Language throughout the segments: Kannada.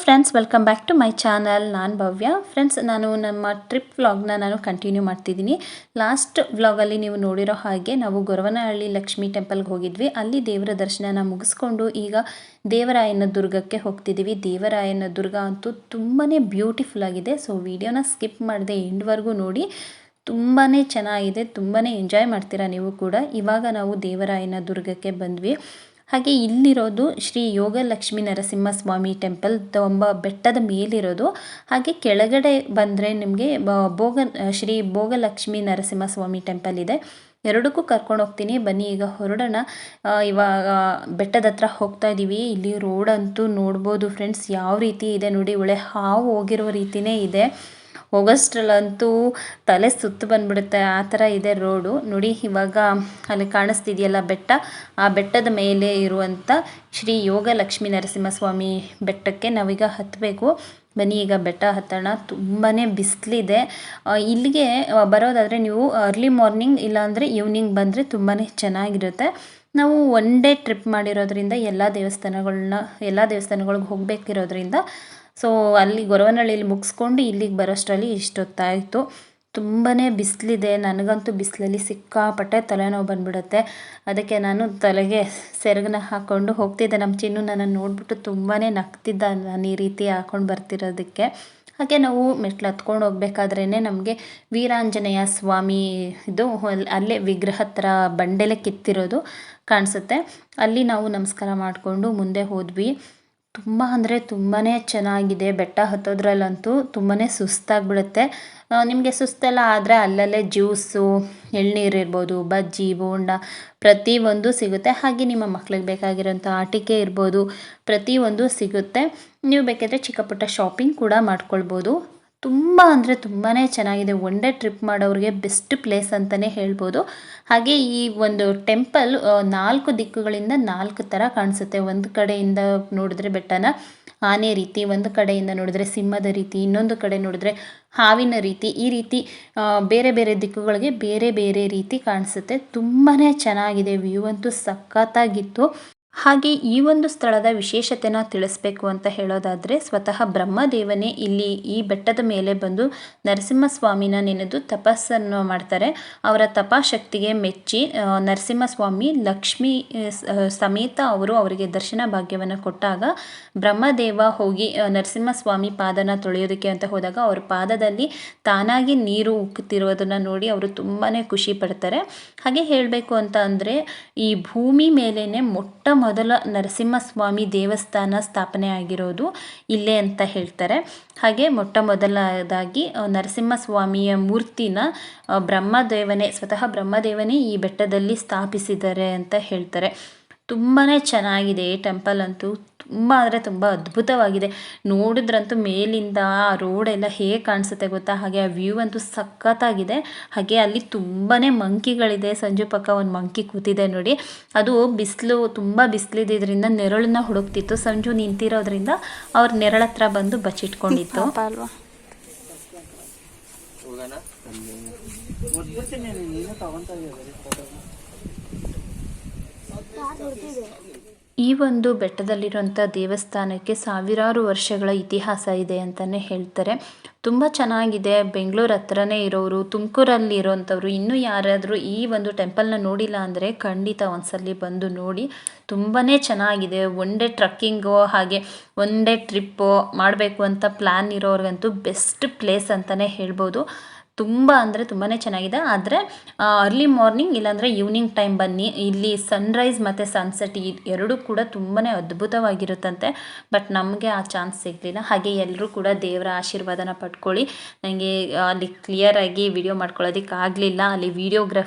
Friends, welcome back to my channel. ನಾನು ಭವ್ಯ. ಫ್ರೆಂಡ್ಸ್, ನಾನು ನಮ್ಮ ಟ್ರಿಪ್ ವ್ಲಾಗ್ನ ಕಂಟಿನ್ಯೂ ಮಾಡ್ತಿದ್ದೀನಿ. ಲಾಸ್ಟ್ ವ್ಲಾಗಲ್ಲಿ ನೀವು ನೋಡಿರೋ ಹಾಗೆ ನಾವು ಗೊರವನಹಳ್ಳಿ ಲಕ್ಷ್ಮೀ ಟೆಂಪಲ್ಗೆ ಹೋಗಿದ್ವಿ. ಅಲ್ಲಿ ದೇವರ ದರ್ಶನ ಮುಗಿಸ್ಕೊಂಡು ಈಗ ದೇವರಾಯನ ದುರ್ಗಕ್ಕೆ ಹೋಗ್ತಿದ್ದೀವಿ. ದೇವರಾಯನ ದುರ್ಗ ಅಂತೂ ತುಂಬಾ ಬ್ಯೂಟಿಫುಲ್ ಆಗಿದೆ. ಸೊ ವಿಡಿಯೋನ ಸ್ಕಿಪ್ ಮಾಡದೆ ಎಂಡ್ವರೆಗೂ ನೋಡಿ. ತುಂಬಾ ಚೆನ್ನಾಗಿದೆ, ತುಂಬಾ ಎಂಜಾಯ್ ಮಾಡ್ತೀರಾ ನೀವು ಕೂಡ. ಇವಾಗ ನಾವು ದೇವರಾಯನ ದುರ್ಗಕ್ಕೆ ಬಂದ್ವಿ. ಹಾಗೆ ಇಲ್ಲಿರೋದು ಶ್ರೀ ಯೋಗಲಕ್ಷ್ಮೀ ನರಸಿಂಹಸ್ವಾಮಿ ಟೆಂಪಲ್, ಬೆಟ್ಟದ ಮೇಲಿರೋದು. ಹಾಗೆ ಕೆಳಗಡೆ ಬಂದರೆ ನಿಮಗೆ ಶ್ರೀ ಭೋಗಲಕ್ಷ್ಮೀ ನರಸಿಂಹಸ್ವಾಮಿ ಟೆಂಪಲ್ ಇದೆ. ಎರಡಕ್ಕೂ ಕರ್ಕೊಂಡು ಹೋಗ್ತೀನಿ, ಬನ್ನಿ ಈಗ ಹೊರಡೋಣ. ಇವಾಗ ಬೆಟ್ಟದ ಹತ್ರ ಹೋಗ್ತಾ ಇದ್ದೀವಿ. ಇಲ್ಲಿ ರೋಡ್ ಅಂತೂ ನೋಡ್ಬೋದು ಫ್ರೆಂಡ್ಸ್, ಯಾವ ರೀತಿ ಇದೆ ನೋಡಿ. ಒಳ್ಳೆ ಹಾವು ಹೋಗಿರೋ ರೀತಿಯೇ ಇದೆ. ಹೋಗೋಷ್ಟ್ರಲ್ಲಂತೂ ತಲೆ ಸುತ್ತು ಬಂದ್ಬಿಡುತ್ತೆ, ಆ ಥರ ಇದೆ ರೋಡು ನೋಡಿ. ಇವಾಗ ಅಲ್ಲಿ ಕಾಣಿಸ್ತಿದೆಯಲ್ಲ ಬೆಟ್ಟ, ಆ ಬೆಟ್ಟದ ಮೇಲೆ ಇರುವಂಥ ಶ್ರೀ ಯೋಗಲಕ್ಷ್ಮೀ ನರಸಿಂಹಸ್ವಾಮಿ ಬೆಟ್ಟಕ್ಕೆ ನಾವೀಗ ಹತ್ತಬೇಕು. ಬನ್ನಿ ಈಗ ಬೆಟ್ಟ ಹತ್ತೋಣ. ತುಂಬಾ ಬಿಸಿಲಿದೆ. ಇಲ್ಲಿಗೆ ಬರೋದಾದರೆ ನೀವು ಅರ್ಲಿ ಮಾರ್ನಿಂಗ್ ಇಲ್ಲಾಂದರೆ ಈವ್ನಿಂಗ್ ಬಂದರೆ ತುಂಬಾ ಚೆನ್ನಾಗಿರುತ್ತೆ. ನಾವು ಒನ್ ಡೇ ಟ್ರಿಪ್ ಮಾಡಿರೋದ್ರಿಂದ ಎಲ್ಲ ದೇವಸ್ಥಾನಗಳಿಗೆ ಹೋಗಬೇಕಿರೋದ್ರಿಂದ ಸೊ ಅಲ್ಲಿ ಗೊರವನಹಳ್ಳಿಯಲ್ಲಿ ಮುಗಿಸ್ಕೊಂಡು ಇಲ್ಲಿಗೆ ಬರೋಷ್ಟರಲ್ಲಿ ಇಷ್ಟೊತ್ತಾಯಿತು. ತುಂಬಾ ಬಿಸಿಲಿದೆ. ನನಗಂತೂ ಬಿಸಿಲಲ್ಲಿ ಸಿಕ್ಕಾಪಟ್ಟೆ ತಲೆನೋವು ಬಂದ್ಬಿಡುತ್ತೆ. ಅದಕ್ಕೆ ನಾನು ತಲೆಗೆ ಸೆರಗನ್ನ ಹಾಕ್ಕೊಂಡು ಹೋಗ್ತಿದ್ದೆ. ನಮ್ಮ ಚಿನ್ನು ನನ್ನನ್ನು ನೋಡಿಬಿಟ್ಟು ತುಂಬಾ ನಗ್ತಿದ್ದ, ನಾನು ಈ ರೀತಿ ಹಾಕ್ಕೊಂಡು ಬರ್ತಿರೋದಕ್ಕೆ. ಹಾಗೆ ನಾವು ಮೆಟ್ಲು ಹತ್ಕೊಂಡು ಹೋಗ್ಬೇಕಾದ್ರೇ ನಮಗೆ ವೀರಾಂಜನೇಯ ಸ್ವಾಮಿ ಇದು ಅಲ್ಲೇ ವಿಗ್ರಹ ಥರ ಬಂಡೆಲೆ ಕಿತ್ತಿರೋದು ಕಾಣಿಸುತ್ತೆ. ಅಲ್ಲಿ ನಾವು ನಮಸ್ಕಾರ ಮಾಡಿಕೊಂಡು ಮುಂದೆ ಹೋದ್ವಿ. ತುಂಬ ಅಂದರೆ ತುಂಬಾ ಚೆನ್ನಾಗಿದೆ. ಬೆಟ್ಟ ಹತ್ತೋದ್ರಲ್ಲಂತೂ ತುಂಬಾ ಸುಸ್ತಾಗ್ಬಿಡುತ್ತೆ. ನಿಮಗೆ ಸುಸ್ತೆಲ್ಲ ಆದರೆ ಅಲ್ಲಲ್ಲೇ ಜ್ಯೂಸು, ಎಳ್ನೀರು ಇರ್ಬೋದು, ಬಜ್ಜಿ, ಬೋಂಡ ಪ್ರತಿಯೊಂದು ಸಿಗುತ್ತೆ. ಹಾಗೆ ನಿಮ್ಮ ಮಕ್ಳಿಗೆ ಬೇಕಾಗಿರೋಂಥ ಆಟಿಕೆ ಇರ್ಬೋದು, ಪ್ರತಿಯೊಂದು ಸಿಗುತ್ತೆ. ನೀವು ಬೇಕಾದರೆ ಚಿಕ್ಕ ಪುಟ್ಟ ಶಾಪಿಂಗ್ ಕೂಡ ಮಾಡ್ಕೊಳ್ಬೋದು. ತುಂಬ ಅಂದರೆ ತುಂಬಾ ಚೆನ್ನಾಗಿದೆ. ಒನ್ ಡೇ ಟ್ರಿಪ್ ಮಾಡೋರಿಗೆ ಬೆಸ್ಟ್ ಪ್ಲೇಸ್ ಅಂತಲೇ ಹೇಳ್ಬೋದು. ಹಾಗೆ ಈ ಒಂದು ಟೆಂಪಲ್ 4 ದಿಕ್ಕುಗಳಿಂದ 4 ಥರ ಕಾಣಿಸುತ್ತೆ. ಒಂದು ಕಡೆಯಿಂದ ನೋಡಿದ್ರೆ ಬೆಟ್ಟನ ಆನೆ ರೀತಿ, ಒಂದು ಕಡೆಯಿಂದ ನೋಡಿದ್ರೆ ಸಿಂಹದ ರೀತಿ, ಇನ್ನೊಂದು ಕಡೆ ನೋಡಿದ್ರೆ ಹಾವಿನ ರೀತಿ, ಈ ರೀತಿ ಬೇರೆ ಬೇರೆ ದಿಕ್ಕುಗಳಿಗೆ ಬೇರೆ ಬೇರೆ ರೀತಿ ಕಾಣಿಸುತ್ತೆ. ತುಂಬಾ ಚೆನ್ನಾಗಿದೆ. ವ್ಯೂ ಅಂತೂ ಸಖತ್ತಾಗಿತ್ತು. ಹಾಗೆ ಈ ಒಂದು ಸ್ಥಳದ ವಿಶೇಷತೆನ ತಿಳಿಸ್ಬೇಕು ಅಂತ ಹೇಳೋದಾದರೆ, ಸ್ವತಃ ಬ್ರಹ್ಮದೇವನೇ ಇಲ್ಲಿ ಈ ಬೆಟ್ಟದ ಮೇಲೆ ಬಂದು ನರಸಿಂಹಸ್ವಾಮಿನ ನೆನೆದು ತಪಸ್ಸನ್ನು ಮಾಡ್ತಾರೆ. ಅವರ ತಪಶಕ್ತಿಗೆ ಮೆಚ್ಚಿ ನರಸಿಂಹಸ್ವಾಮಿ ಲಕ್ಷ್ಮಿ ಸಮೇತ ಅವರಿಗೆ ದರ್ಶನ ಭಾಗ್ಯವನ್ನು ಕೊಟ್ಟಾಗ ಬ್ರಹ್ಮದೇವ ಹೋಗಿ ನರಸಿಂಹಸ್ವಾಮಿ ಪಾದನ ತೊಳೆಯೋದಕ್ಕೆ ಅಂತ ಹೋದಾಗ ಅವ್ರ ಪಾದದಲ್ಲಿ ತಾನಾಗಿ ನೀರು ಉಕ್ಕುತ್ತಿರೋದನ್ನು ನೋಡಿ ಅವರು ತುಂಬಾ ಖುಷಿ ಪಡ್ತಾರೆ. ಹಾಗೆ ಹೇಳಬೇಕು ಅಂತ ಅಂದರೆ, ಈ ಭೂಮಿ ಮೇಲೇ ಮೊಟ್ಟ ಮೊದಲ ನರಸಿಂಹಸ್ವಾಮಿ ದೇವಸ್ಥಾನ ಸ್ಥಾಪನೆ ಆಗಿರೋದು ಇಲ್ಲೇ ಅಂತ ಹೇಳ್ತಾರೆ. ಹಾಗೆ ಮೊಟ್ಟ ಮೊದಲದಾಗಿ ನರಸಿಂಹಸ್ವಾಮಿಯ ಮೂರ್ತಿನ ಸ್ವತಃ ಬ್ರಹ್ಮದೇವನೇ ಈ ಬೆಟ್ಟದಲ್ಲಿ ಸ್ಥಾಪಿಸಿದ್ದಾರೆ ಅಂತ ಹೇಳ್ತಾರೆ. ತುಂಬಾ ಚೆನ್ನಾಗಿದೆ ಈ ಟೆಂಪಲ್ ಅಂತೂ. ತುಂಬ ಅಂದರೆ ತುಂಬ ಅದ್ಭುತವಾಗಿದೆ. ನೋಡಿದ್ರಂತೂ ಮೇಲಿಂದ ಆ ರೋಡೆಲ್ಲ ಹೇಗೆ ಕಾಣಿಸುತ್ತೆ ಗೊತ್ತಾ. ಹಾಗೆ ಆ ವ್ಯೂ ಅಂತೂ ಸಖತ್ತಾಗಿದೆ. ಹಾಗೆ ಅಲ್ಲಿ ತುಂಬಾ ಮಂಕಿಗಳಿದೆ. ಸಂಜು ಪಕ್ಕ ಒಂದು ಮಂಕಿ ಕೂತಿದೆ ನೋಡಿ. ಅದು ತುಂಬ ಬಿಸಿಲಿದ್ದರಿಂದ ನೆರಳನ್ನ ಹುಡುಕ್ತಿತ್ತು. ಸಂಜು ನಿಂತಿರೋದ್ರಿಂದ ಅವ್ರ ನೆರಳ ಹತ್ರ ಬಂದು ಬಚ್ಚಿಟ್ಕೊಂಡಿತ್ತು. ಅಲ್ವಾ ಈ ಒಂದು ಬೆಟ್ಟದಲ್ಲಿರುವಂಥ ದೇವಸ್ಥಾನಕ್ಕೆ ಸಾವಿರಾರು ವರ್ಷಗಳ ಇತಿಹಾಸ ಇದೆ ಅಂತಲೇ ಹೇಳ್ತಾರೆ. ತುಂಬ ಚೆನ್ನಾಗಿದೆ. ಬೆಂಗಳೂರು ಹತ್ರನೇ ಇರೋರು, ತುಮಕೂರಲ್ಲಿ ಇರೋವಂಥವ್ರು ಇನ್ನೂ ಯಾರಾದರೂ ಈ ಒಂದು ಟೆಂಪಲ್ನ ನೋಡಿಲ್ಲ ಅಂದರೆ ಖಂಡಿತ ಒಂದ್ಸಲಿ ಬಂದು ನೋಡಿ. ತುಂಬಾ ಚೆನ್ನಾಗಿದೆ. ಒನ್ ಡೇ ಟ್ರಕ್ಕಿಂಗು ಹಾಗೆ ಒನ್ ಡೇ ಟ್ರಿಪ್ಪು ಮಾಡಬೇಕು ಅಂತ ಪ್ಲ್ಯಾನ್ ಇರೋರಿಗಂತೂ ಬೆಸ್ಟ್ ಪ್ಲೇಸ್ ಅಂತಲೇ ಹೇಳ್ಬೋದು. ತುಂಬ ಅಂದರೆ ತುಂಬಾ ಚೆನ್ನಾಗಿದೆ. ಆದರೆ ಅರ್ಲಿ ಮಾರ್ನಿಂಗ್ ಇಲ್ಲಾಂದರೆ ಈವ್ನಿಂಗ್ ಟೈಮ್ ಬನ್ನಿ. ಇಲ್ಲಿ ಸನ್ರೈಸ್ ಮತ್ತು ಸನ್ಸೆಟ್ ಎರಡೂ ಕೂಡ ತುಂಬಾ ಅದ್ಭುತವಾಗಿರುತ್ತಂತೆ. ಬಟ್ ನಮಗೆ ಆ ಚಾನ್ಸ್ ಸಿಗಲಿಲ್ಲ. ಹಾಗೆ ಎಲ್ಲರೂ ಕೂಡ ದೇವರ ಆಶೀರ್ವಾದನ ಪಡ್ಕೊಳ್ಳಿ. ನನಗೆ ಅಲ್ಲಿ ಕ್ಲಿಯರಾಗಿ ವಿಡಿಯೋ ಮಾಡ್ಕೊಳ್ಳೋದಕ್ಕೆ ಆಗಲಿಲ್ಲ. ಅಲ್ಲಿ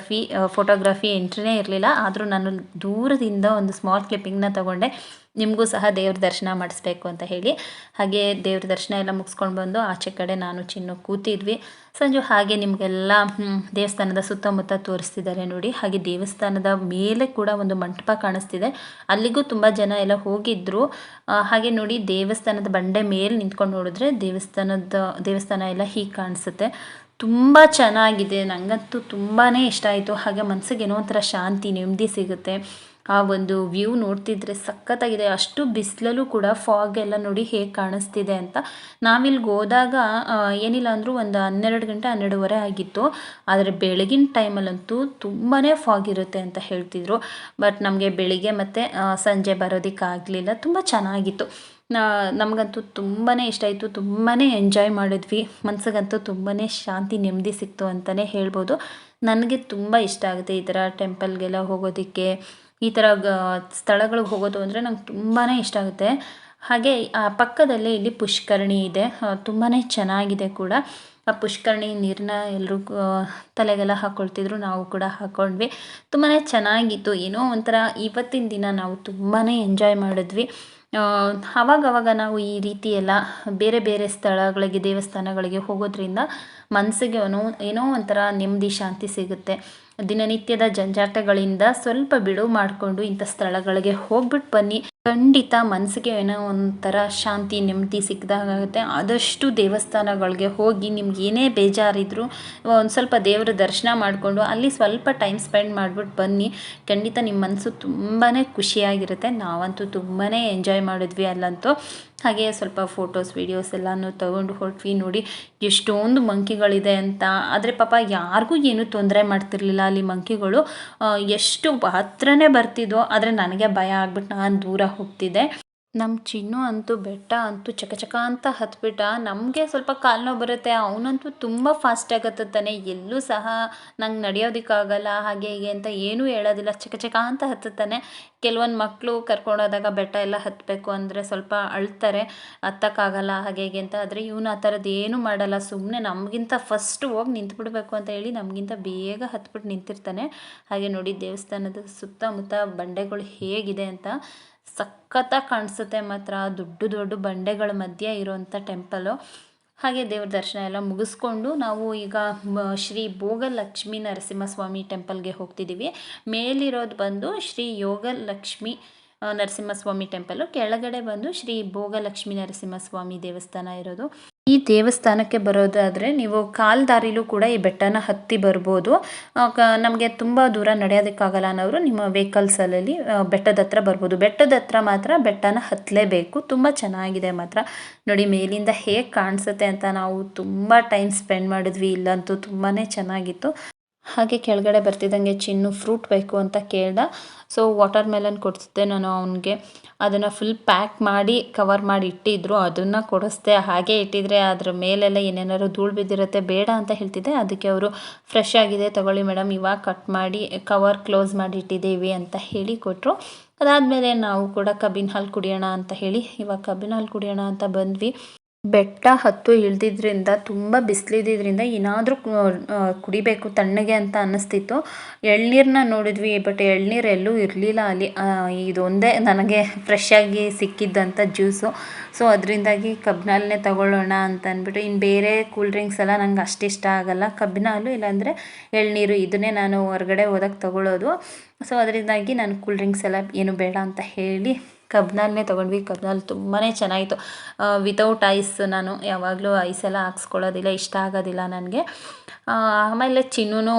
ಫೋಟೋಗ್ರಫಿ ಎಂಟ್ರಿನೇ ಇರಲಿಲ್ಲ. ಆದರೂ ನಾನು ದೂರದಿಂದ ಒಂದು ಸ್ಮಾಲ್ ಕ್ಲಿಪ್ಪಿಂಗ್ನ ತಗೊಂಡೆ, ನಿಮಗೂ ಸಹ ದೇವ್ರ ದರ್ಶನ ಮಾಡಿಸ್ಬೇಕು ಅಂತ ಹೇಳಿ. ಹಾಗೆ ದೇವ್ರ ದರ್ಶನ ಎಲ್ಲ ಮುಗಿಸ್ಕೊಂಡು ಬಂದು ಆಚೆ ಕಡೆ ನಾನು ಚಿನ್ನು ಕೂತಿದ್ವಿ. ಸಂಜು ಹಾಗೆ ನಿಮಗೆಲ್ಲ ದೇವಸ್ಥಾನದ ಸುತ್ತಮುತ್ತ ತೋರಿಸ್ತಿದ್ದಾರೆ ನೋಡಿ. ಹಾಗೆ ದೇವಸ್ಥಾನದ ಮೇಲೆ ಕೂಡ ಒಂದು ಮಂಟಪ ಕಾಣಿಸ್ತಿದೆ. ಅಲ್ಲಿಗೂ ತುಂಬ ಜನ ಎಲ್ಲ ಹೋಗಿದ್ದರು. ಹಾಗೆ ನೋಡಿ, ದೇವಸ್ಥಾನದ ಬಂಡೆ ಮೇಲೆ ನಿಂತ್ಕೊಂಡು ನೋಡಿದ್ರೆ ದೇವಸ್ಥಾನ ಎಲ್ಲ ಹೀಗೆ ಕಾಣಿಸುತ್ತೆ. ತುಂಬ ಚೆನ್ನಾಗಿದೆ. ನನಗಂತೂ ತುಂಬಾ ಇಷ್ಟ ಆಯಿತು. ಹಾಗೆ ಮನಸ್ಸಿಗೆ ಏನೋ ಒಂಥರ ಶಾಂತಿ, ನೆಮ್ಮದಿ ಸಿಗುತ್ತೆ. ಆ ಒಂದು ವ್ಯೂ ನೋಡ್ತಿದ್ರೆ ಸಖತ್ತಾಗಿದೆ. ಅಷ್ಟು ಬಿಸಿಲಲ್ಲೂ ಕೂಡ ಫಾಗ್ ಎಲ್ಲ ನೋಡಿ ಹೇಗೆ ಕಾಣಿಸ್ತಿದೆ ಅಂತ. ನಾವಿಲ್ಲಿಗೆ ಹೋದಾಗ ಏನಿಲ್ಲ ಅಂದರೂ ಒಂದು 12 ಗಂಟೆ 12:30 ಆಗಿತ್ತು. ಆದರೆ ಬೆಳಗಿನ ಟೈಮಲ್ಲಂತೂ ತುಂಬಾ ಫಾಗ್ ಇರುತ್ತೆ ಅಂತ ಹೇಳ್ತಿದ್ರು. ಬಟ್ ನಮಗೆ ಬೆಳಿಗ್ಗೆ ಮತ್ತು ಸಂಜೆ ಬರೋದಕ್ಕಾಗಲಿಲ್ಲ. ತುಂಬ ಚೆನ್ನಾಗಿತ್ತು. ನಮಗಂತೂ ತುಂಬಾ ಇಷ್ಟ ಆಯಿತು. ತುಂಬಾ ಎಂಜಾಯ್ ಮಾಡಿದ್ವಿ. ಮನಸ್ಸಿಗಂತೂ ತುಂಬಾ ಶಾಂತಿ ನೆಮ್ಮದಿ ಸಿಕ್ತು ಅಂತಲೇ ಹೇಳ್ಬೋದು. ನನಗೆ ತುಂಬ ಇಷ್ಟ ಆಗುತ್ತೆ ಈ ಥರ ಟೆಂಪಲ್ಗೆಲ್ಲ ಹೋಗೋದಕ್ಕೆ. ಈ ಥರ ಸ್ಥಳಗಳಿಗೆ ಹೋಗೋದು ಅಂದರೆ ನಂಗೆ ತುಂಬಾ ಇಷ್ಟ ಆಗುತ್ತೆ. ಹಾಗೆ ಆ ಪಕ್ಕದಲ್ಲೇ ಇಲ್ಲಿ ಪುಷ್ಕರಣಿ ಇದೆ. ತುಂಬಾ ಚೆನ್ನಾಗಿದೆ ಕೂಡ. ಆ ಪುಷ್ಕರಣಿ ನೀರನ್ನ ಎಲ್ಲರೂ ತಲೆಗೆಲ್ಲ ಹಾಕ್ಕೊಳ್ತಿದ್ರು. ನಾವು ಕೂಡ ಹಾಕ್ಕೊಂಡ್ವಿ. ತುಂಬಾ ಚೆನ್ನಾಗಿತ್ತು. ಏನೋ ಒಂಥರ ಇವತ್ತಿನ ದಿನ ನಾವು ತುಂಬಾ ಎಂಜಾಯ್ ಮಾಡಿದ್ವಿ. ಆವಾಗವಾಗ ನಾವು ಈ ರೀತಿ ಎಲ್ಲ ಬೇರೆ ಬೇರೆ ಸ್ಥಳಗಳಿಗೆ ದೇವಸ್ಥಾನಗಳಿಗೆ ಹೋಗೋದ್ರಿಂದ ಮನಸ್ಸಿಗೆ ಏನೋ ಒಂಥರ ನೆಮ್ಮದಿ ಶಾಂತಿ ಸಿಗುತ್ತೆ. ದಿನನಿತ್ಯದ ಜಂಜಾಟಗಳಿಂದ ಸ್ವಲ್ಪ ಬಿಡುವು ಮಾಡಿಕೊಂಡು ಇಂಥ ಸ್ಥಳಗಳಿಗೆ ಹೋಗ್ಬಿಟ್ಟು ಬನ್ನಿ. ಖಂಡಿತ ಮನಸ್ಸಿಗೆ ಏನೋ ಒಂಥರ ಶಾಂತಿ ನೆಮ್ಮದಿ ಸಿಕ್ಕಿದಾಗುತ್ತೆ. ಆದಷ್ಟು ದೇವಸ್ಥಾನಗಳಿಗೆ ಹೋಗಿ ನಿಮ್ಗೆ ಏನೇ ಬೇಜಾರಿದ್ರು ಒಂದು ಸ್ವಲ್ಪ ದೇವರ ದರ್ಶನ ಮಾಡಿಕೊಂಡು ಅಲ್ಲಿ ಸ್ವಲ್ಪ ಟೈಮ್ ಸ್ಪೆಂಡ್ ಮಾಡಿಬಿಟ್ಟು ಬನ್ನಿ. ಖಂಡಿತ ನಿಮ್ಮ ಮನಸ್ಸು ತುಂಬಾ ಖುಷಿಯಾಗಿರುತ್ತೆ. ನಾವಂತೂ ತುಂಬಾ ಎಂಜಾಯ್ ಮಾಡಿದ್ವಿ ಅಲ್ಲಂತೂ. ಹಾಗೆ ಸ್ವಲ್ಪ ಫೋಟೋಸ್ ವೀಡಿಯೋಸ್ ಎಲ್ಲನೂ ತೊಗೊಂಡು ಹೊರಟ್ವಿ. ನೋಡಿ ಎಷ್ಟೊಂದು ಮಂಕಿಗಳಿದೆ ಅಂತ. ಆದರೆ ಪಾಪ ಯಾರಿಗೂ ಏನೂ ತೊಂದರೆ ಮಾಡ್ತಿರ್ಲಿಲ್ಲ ಅಲ್ಲಿ ಮಂಕಿಗಳು. ಎಷ್ಟು ಹತ್ರನೇ ಬರ್ತಿದ್ದೋ, ಆದರೆ ನನಗೆ ಭಯ ಆಗ್ಬಿಟ್ಟು ನಾನು ದೂರ ಹೋಗ್ತಿದ್ದೆ. ನಮ್ಮ ಚಿನ್ನು ಅಂತೂ ಬೆಟ್ಟ ಅಂತೂ ಚಕ ಅಂತ ಹತ್ಬಿಟ್ಟ. ನಮಗೆ ಸ್ವಲ್ಪ ಕಾಲು ನೋವು ಬರುತ್ತೆ, ಅವನಂತೂ ತುಂಬ ಫಾಸ್ಟಾಗಿ ಹತ್ತುತ್ತಾನೆ. ಎಲ್ಲೂ ಸಹ ನಂಗೆ ನಡೆಯೋದಕ್ಕಾಗಲ್ಲ ಹಾಗೆ ಹೀಗೆ ಅಂತ ಏನೂ ಹೇಳೋದಿಲ್ಲ, ಚಕ ಅಂತ ಹತ್ತುತ್ತಾನೆ. ಕೆಲವೊಂದು ಮಕ್ಕಳು ಕರ್ಕೊಂಡೋದಾಗ ಬೆಟ್ಟ ಎಲ್ಲ ಹತ್ತಬೇಕು ಅಂದರೆ ಸ್ವಲ್ಪ ಅಳ್ತಾರೆ, ಹತ್ತಕ್ಕಾಗಲ್ಲ ಹಾಗೆ ಹೀಗೆ ಅಂತ. ಆದರೆ ಇವನು ಆ ಥರದ್ದು ಏನೂ ಮಾಡಲ್ಲ. ಸುಮ್ಮನೆ ನಮಗಿಂತ ಫಸ್ಟ್ ಹೋಗಿ ನಿಂತ್ಬಿಡ್ಬೇಕು ಅಂತ ಹೇಳಿ ನಮಗಿಂತ ಬೇಗ ಹತ್ಬಿಟ್ಟು ನಿಂತಿರ್ತಾನೆ. ಹಾಗೆ ನೋಡಿ ದೇವಸ್ಥಾನದ ಸುತ್ತಮುತ್ತ ಬಂಡೆಗಳು ಹೇಗಿದೆ ಅಂತ. ಸಖತ್ತಾಗಿ ಕಾಣಿಸುತ್ತೆ ಮಾತ್ರ. ದೊಡ್ಡ ದೊಡ್ಡ ಬಂಡೆಗಳ ಮಧ್ಯೆ ಇರೋವಂಥ ಟೆಂಪಲು. ಹಾಗೆ ದೇವ್ರ ದರ್ಶನ ಎಲ್ಲ ಮುಗಿಸ್ಕೊಂಡು ನಾವು ಈಗ ಶ್ರೀ ಭೋಗಲಕ್ಷ್ಮೀ ನರಸಿಂಹಸ್ವಾಮಿ ಟೆಂಪಲ್ಗೆ ಹೋಗ್ತಿದ್ದೀವಿ. ಮೇಲಿರೋದು ಬಂದು ಶ್ರೀ ಯೋಗಲಕ್ಷ್ಮಿ ನರಸಿಂಹಸ್ವಾಮಿ ಟೆಂಪಲ್ಲು, ಕೆಳಗಡೆ ಬಂದು ಶ್ರೀ ಭೋಗಲಕ್ಷ್ಮಿ ನರಸಿಂಹಸ್ವಾಮಿ ದೇವಸ್ಥಾನ ಇರೋದು. ಈ ದೇವಸ್ಥಾನಕ್ಕೆ ಬರೋದಾದರೆ ನೀವು ಕಾಲು ದಾರಿಲೂ ಕೂಡ ಈ ಬೆಟ್ಟನ ಹತ್ತಿ ಬರ್ಬೋದು. ನಮಗೆ ತುಂಬ ದೂರ ನಡೆಯೋದಕ್ಕಾಗಲ್ಲ ಅನ್ನೋರು ನಿಮ್ಮ ವೆಹಿಕಲ್ಸಲ್ಲಿ ಬೆಟ್ಟದ ಹತ್ರ ಬರ್ಬೋದು. ಬೆಟ್ಟದ ಹತ್ರ ಮಾತ್ರ ಬೆಟ್ಟನ ಹತ್ತಲೇಬೇಕು. ತುಂಬ ಚೆನ್ನಾಗಿದೆ ಮಾತ್ರ. ನೋಡಿ ಮೇಲಿಂದ ಹೇಗೆ ಕಾಣಿಸುತ್ತೆ ಅಂತ. ನಾವು ತುಂಬ ಟೈಮ್ ಸ್ಪೆಂಡ್ ಮಾಡಿದ್ವಿ ಇಲ್ಲಂತೂ. ತುಂಬಾ ಚೆನ್ನಾಗಿತ್ತು. ಹಾಗೆ ಕೆಳಗಡೆ ಬರ್ತಿದ್ದಂಗೆ ಚಿನ್ನು ಫ್ರೂಟ್ ಬೇಕು ಅಂತ ಕೇಳ್ದ. ಸೊ ವಾಟರ್ ಮೆಲನ್ ಕೊಡಿಸಿದ್ದೆ ನಾನು ಅವನಿಗೆ. ಅದನ್ನು ಫುಲ್ ಪ್ಯಾಕ್ ಮಾಡಿ ಕವರ್ ಮಾಡಿ ಇಟ್ಟಿದ್ರು, ಅದನ್ನು ಕೊಡಿಸ್ದೆ. ಹಾಗೆ ಇಟ್ಟಿದ್ರೆ ಅದ್ರ ಮೇಲೆಲ್ಲ ಏನೇನಾದ್ರು ಧೂಳು ಬಿದ್ದಿರುತ್ತೆ, ಬೇಡ ಅಂತ ಹೇಳ್ತಿದ್ದೆ. ಅದಕ್ಕೆ ಅವರು ಫ್ರೆಶ್ ಆಗಿದೆ ತಗೊಳ್ಳಿ ಮೇಡಮ್, ಇವಾಗ ಕಟ್ ಮಾಡಿ ಕವರ್ ಕ್ಲೋಸ್ ಮಾಡಿ ಇಟ್ಟಿದ್ದೀವಿ ಅಂತ ಹೇಳಿ ಕೊಟ್ಟರು. ಅದಾದಮೇಲೆ ನಾವು ಕೂಡ ಕಬ್ಬಿನ ಹಾಲು ಕುಡಿಯೋಣ ಅಂತ ಹೇಳಿ ಇವಾಗ ಕಬ್ಬಿನ ಹಾಲು ಕುಡಿಯೋಣ ಅಂತ ಬಂದ್ವಿ. ಬೆಟ್ಟ ಹತ್ತು ಇಳಿದಿದ್ರಿಂದ ತುಂಬ ಬಿಸಿಲಿದ್ದಿದ್ರಿಂದ ಏನಾದರೂ ಕುಡಿಬೇಕು ತಣ್ಣಗೆ ಅಂತ ಅನ್ನಿಸ್ತಿತ್ತು. ಎಳ್ನೀರನ್ನ ನೋಡಿದ್ವಿ, ಬಟ್ ಎಳ್ನೀರು ಎಲ್ಲೂ ಇರಲಿಲ್ಲ ಅಲ್ಲಿ. ಇದೊಂದೇ ನನಗೆ ಫ್ರೆಶ್ಶಾಗಿ ಸಿಕ್ಕಿದ್ದಂಥ ಜ್ಯೂಸು. ಸೊ ಅದರಿಂದಾಗಿ ಕಬ್ಬಿನ ಹಾಲನ್ನೇ ತಗೊಳ್ಳೋಣ ಅಂತ ಅಂದ್ಬಿಟ್ಟು. ಇನ್ನು ಬೇರೆ ಕೂಲ್ ಡ್ರಿಂಕ್ಸ್ ಎಲ್ಲ ನಂಗೆ ಅಷ್ಟಿಷ್ಟ ಆಗಲ್ಲ. ಕಬ್ಬಿನ ಹಾಲು ಇಲ್ಲಾಂದರೆ ಎಳ್ನೀರು ಇದನ್ನೇ ನಾನು ಹೊರಗಡೆ ಹೋದಾಗ ತಗೊಳ್ಳೋದು. ಸೊ ಅದರಿಂದಾಗಿ ನಾನು ಕೂಲ್ ಡ್ರಿಂಕ್ಸ್ ಎಲ್ಲ ಏನು ಬೇಡ ಅಂತ ಹೇಳಿ ಕಬ್ಬಿನ ಹಾಲನ್ನೇ ತೊಗೊಂಡ್ವಿ. ಕಬ್ಬಿನ ಹಾಲು ತುಂಬಾ ಚೆನ್ನಾಗಿತ್ತು. ವಿತೌಟ್ ಐಸ್, ನಾನು ಯಾವಾಗಲೂ ಐಸೆಲ್ಲ ಹಾಕ್ಸ್ಕೊಳ್ಳೋದಿಲ್ಲ, ಇಷ್ಟ ಆಗೋದಿಲ್ಲ ನನಗೆ. ಆಮೇಲೆ ಚಿನ್ನೂ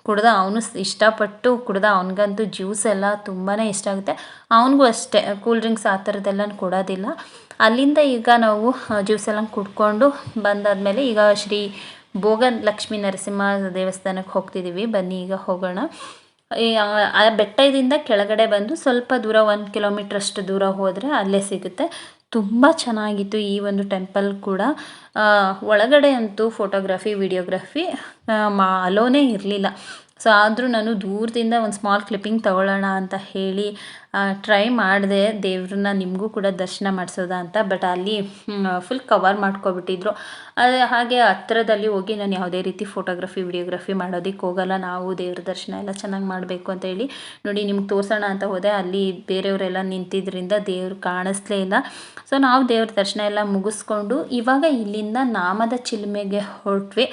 ಕುಡ್ದ, ಅವನು ಇಷ್ಟಪಟ್ಟು ಕುಡ್ದ. ಅವನಿಗಂತೂ ಜ್ಯೂಸ್ ಎಲ್ಲ ತುಂಬಾ ಇಷ್ಟ ಆಗುತ್ತೆ. ಅವನಿಗೂ ಅಷ್ಟೇ ಕೂಲ್ ಡ್ರಿಂಕ್ಸ್ ಆ ಥರದ್ದೆಲ್ಲ ಕೊಡೋದಿಲ್ಲ. ಅಲ್ಲಿಂದ ಈಗ ನಾವು ಜ್ಯೂಸ್ ಎಲ್ಲ ಕುಡ್ಕೊಂಡು ಬಂದಾದಮೇಲೆ ಈಗ ಶ್ರೀ ಭೋಗಲಕ್ಷ್ಮೀ ನರಸಿಂಹ ದೇವಸ್ಥಾನಕ್ಕೆ ಹೋಗ್ತಿದ್ದೀವಿ. ಬನ್ನಿ ಈಗ ಹೋಗೋಣ. ಆ ಬೆಟ್ಟದಿಂದ ಕೆಳಗಡೆ ಬಂದು ಸ್ವಲ್ಪ ದೂರ 1 ಕಿಲೋಮೀಟ್ರ್ ಅಷ್ಟು ದೂರ ಹೋದರೆ ಅಲ್ಲೇ ಸಿಗುತ್ತೆ. ತುಂಬ ಚೆನ್ನಾಗಿತ್ತು ಈ ಒಂದು ಟೆಂಪಲ್ ಕೂಡ. ಒಳಗಡೆ ಅಂತೂ ಫೋಟೋಗ್ರಫಿ ವಿಡಿಯೋಗ್ರಫಿ ಅಲೋನೇ ಇರಲಿಲ್ಲ. ಸೊ ಆದರೂ ನಾನು ದೂರದಿಂದ ಒಂದು ಸ್ಮಾಲ್ ಕ್ಲಿಪ್ಪಿಂಗ್ ತಗೊಳ್ಳೋಣ ಅಂತ ಹೇಳಿ ಟ್ರೈ ಮಾಡಿದೆ, ದೇವ್ರನ್ನ ನಿಮಗೂ ಕೂಡ ದರ್ಶನ ಮಾಡಿಸೋದ ಅಂತ. ಬಟ್ ಅಲ್ಲಿ ಫುಲ್ ಕವರ್ ಮಾಡ್ಕೊಬಿಟ್ಟಿದ್ರು. ಹಾಗೆ ಹತ್ರದಲ್ಲಿ ಹೋಗಿ ನಾನು ಯಾವುದೇ ರೀತಿ ಫೋಟೋಗ್ರಫಿ ವಿಡಿಯೋಗ್ರಫಿ ಮಾಡೋದಕ್ಕೆ ಹೋಗಲ್ಲ. ನಾವು ದೇವ್ರ ದರ್ಶನ ಎಲ್ಲ ಚೆನ್ನಾಗಿ ಮಾಡಬೇಕು ಅಂತ ಹೇಳಿ ನೋಡಿ ನಿಮ್ಗೆ ತೋರಿಸೋಣ ಅಂತ ಹೋದೆ. ಅಲ್ಲಿ ಬೇರೆಯವರೆಲ್ಲ ನಿಂತಿದ್ದರಿಂದ ದೇವ್ರು ಕಾಣಿಸ್ಲೇ ಇಲ್ಲ. ಸೊ ನಾವು ದೇವ್ರ ದರ್ಶನ ಎಲ್ಲ ಮುಗಿಸ್ಕೊಂಡು ಇವಾಗ ಇಲ್ಲಿಂದ ನಾಮದ ಚಿಲುಮೆಗೆ ಹೊರಟ್ವಿ.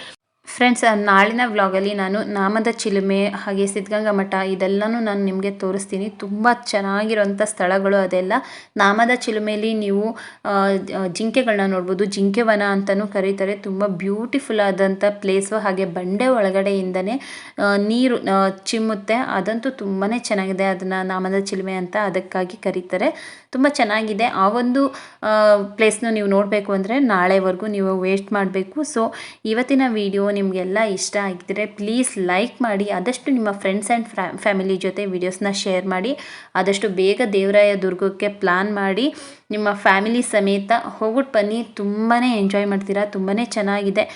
ಫ್ರೆಂಡ್ಸ್, ನಾಳಿನ ವ್ಲಾಗಲ್ಲಿ ನಾನು ನಾಮದ ಚಿಲುಮೆ ಹಾಗೆ ಸಿದ್ಧಗಂಗಾ ಮಠ ಇದೆಲ್ಲನೂ ನಾನು ನಿಮಗೆ ತೋರಿಸ್ತೀನಿ. ತುಂಬ ಚೆನ್ನಾಗಿರೋಂಥ ಸ್ಥಳಗಳು ಅದೆಲ್ಲ. ನಾಮದ ಚಿಲುಮೆಯಲ್ಲಿ ನೀವು ಜಿಂಕೆಗಳನ್ನ ನೋಡ್ಬೋದು. ಜಿಂಕೆ ವನ ಅಂತಲೂ ಕರೀತಾರೆ. ತುಂಬ ಬ್ಯೂಟಿಫುಲ್ ಆದಂಥ ಪ್ಲೇಸು. ಹಾಗೆ ಬಂಡೆ ಒಳಗಡೆಯಿಂದನೇ ನೀರು ಚಿಮ್ಮುತ್ತೆ. ಅದಂತೂ ತುಂಬಾ ಚೆನ್ನಾಗಿದೆ. ಅದನ್ನು ನಾಮದ ಚಿಲುಮೆ ಅಂತ ಅದಕ್ಕಾಗಿ ಕರೀತಾರೆ. ತುಂಬ ಚೆನ್ನಾಗಿದೆ. ಆ ಒಂದು ಪ್ಲೇಸ್ನ ನೀವು ನೋಡಬೇಕು ಅಂದರೆ ನಾಳೆವರೆಗೂ ನೀವು ವೇಸ್ಟ್ ಮಾಡಬೇಕು. ಸೊ ಇವತ್ತಿನ ವಿಡಿಯೋ ನಿಮಗೆಲ್ಲ ಇಷ್ಟ ಆಗಿದ್ದರೆ ಪ್ಲೀಸ್ ಲೈಕ್ ಮಾಡಿ. ಆದಷ್ಟು ನಿಮ್ಮ ಫ್ರೆಂಡ್ಸ್ ಆ್ಯಂಡ್ ಫ್ಯಾಮಿಲಿ ಜೊತೆ ವಿಡಿಯೋಸ್ನ ಶೇರ್ ಮಾಡಿ. ಆದಷ್ಟು ಬೇಗ ದೇವರಾಯ ದುರ್ಗಕ್ಕೆ ಪ್ಲಾನ್ ಮಾಡಿ ನಿಮ್ಮ ಫ್ಯಾಮಿಲಿ ಸಮೇತ ಹೋಗ್ಬಿಟ್ಟು ಬನ್ನಿ. ತುಂಬಾ ಎಂಜಾಯ್ ಮಾಡ್ತೀರಾ. ತುಂಬಾ ಚೆನ್ನಾಗಿದೆ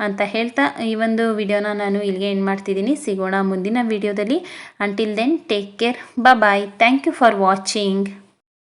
ಅಂತ ಹೇಳ್ತಾ ಈ ಒಂದು ವಿಡಿಯೋನ ನಾನು ಇಲ್ಲಿಗೆ ಎಂಡ್ ಮಾಡ್ತಿದ್ದೀನಿ. ಸಿಗೋಣ ಮುಂದಿನ ವಿಡಿಯೋದಲ್ಲಿ. Until then take care. Bye. Thank you for watching.